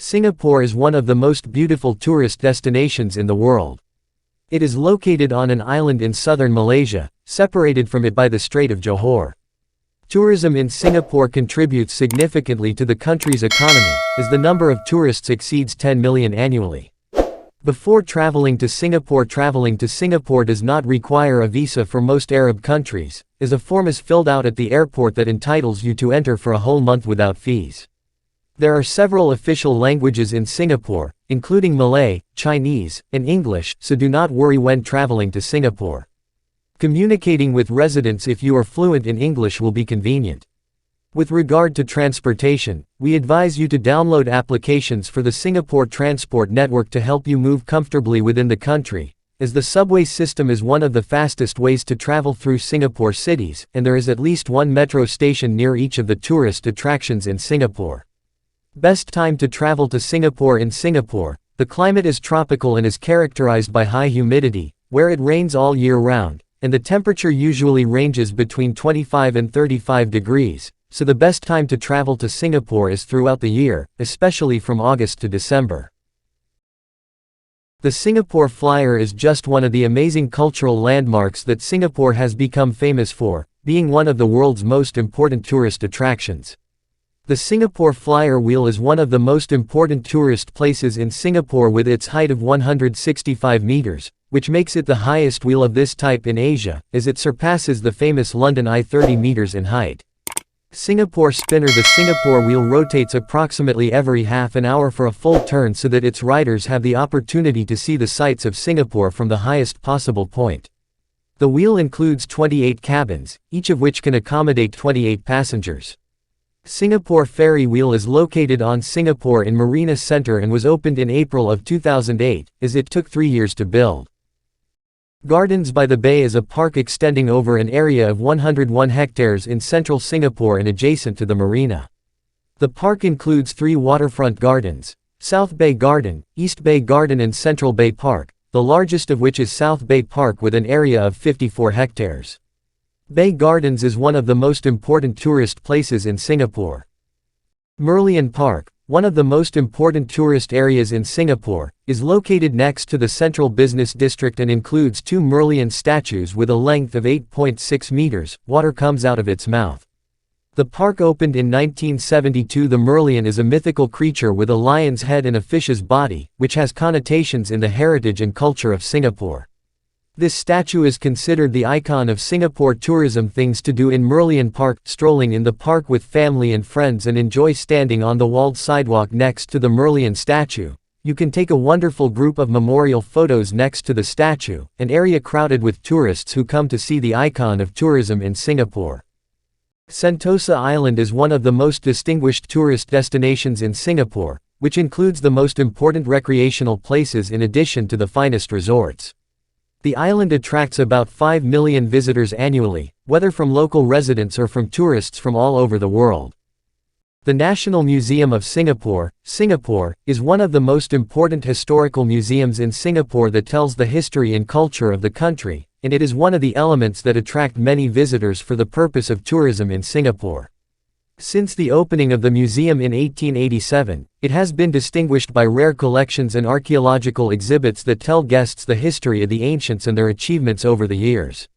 Singapore is one of the most beautiful tourist destinations in the world. It is located on an island in southern Malaysia, separated from it by the Strait of Johor. Tourism in Singapore contributes significantly to the country's economy, as the number of tourists exceeds 10 million annually. Before traveling to Singapore does not require a visa for most Arab countries, as a form is filled out at the airport that entitles you to enter for a whole month without fees. There are several official languages in Singapore, including Malay, Chinese, and English, so do not worry when traveling to Singapore. Communicating with residents if you are fluent in English will be convenient. With regard to transportation, we advise you to download applications for the Singapore Transport Network to help you move comfortably within the country, as the subway system is one of the fastest ways to travel through Singapore cities, and there is at least one metro station near each of the tourist attractions in Singapore. Best time to travel to Singapore. In Singapore, the climate is tropical and is characterized by high humidity, where it rains all year round, and the temperature usually ranges between 25 and 35 degrees, so the best time to travel to Singapore is throughout the year, especially from August to December. The Singapore Flyer is just one of the amazing cultural landmarks that Singapore has become famous for, being one of the world's most important tourist attractions. The Singapore Flyer Wheel is one of the most important tourist places in Singapore with its height of 165 meters, which makes it the highest wheel of this type in Asia, as it surpasses the famous London Eye 30 meters in height. Singapore Spinner. The Singapore Wheel rotates approximately every half an hour for a full turn so that its riders have the opportunity to see the sights of Singapore from the highest possible point. The wheel includes 28 cabins, each of which can accommodate 28 passengers. Singapore Ferry Wheel is located on Singapore in Marina Centre and was opened in April of 2008, as it took 3 years to build. Gardens by the Bay is a park extending over an area of 101 hectares in central Singapore and adjacent to the marina. The park includes 3 waterfront gardens: South Bay Garden, East Bay Garden and Central Bay Park, the largest of which is South Bay Park with an area of 54 hectares. Bay Gardens is one of the most important tourist places in Singapore. Merlion Park, one of the most important tourist areas in Singapore, is located next to the Central Business District and includes 2 Merlion statues with a length of 8.6 meters. Water comes out of its mouth. The park opened in 1972. The Merlion is a mythical creature with a lion's head and a fish's body, which has connotations in the heritage and culture of Singapore. This statue is considered the icon of Singapore tourism. Things to do in Merlion Park: strolling in the park with family and friends and enjoy standing on the walled sidewalk next to the Merlion statue. You can take a wonderful group of memorial photos next to the statue, an area crowded with tourists who come to see the icon of tourism in Singapore. Sentosa Island is one of the most distinguished tourist destinations in Singapore, which includes the most important recreational places in addition to the finest resorts. The island attracts about 5 million visitors annually, whether from local residents or from tourists from all over the world. The National Museum of Singapore, Singapore, is one of the most important historical museums in Singapore that tells the history and culture of the country, and it is one of the elements that attract many visitors for the purpose of tourism in Singapore. Since the opening of the museum in 1887, it has been distinguished by rare collections and archaeological exhibits that tell guests the history of the ancients and their achievements over the years.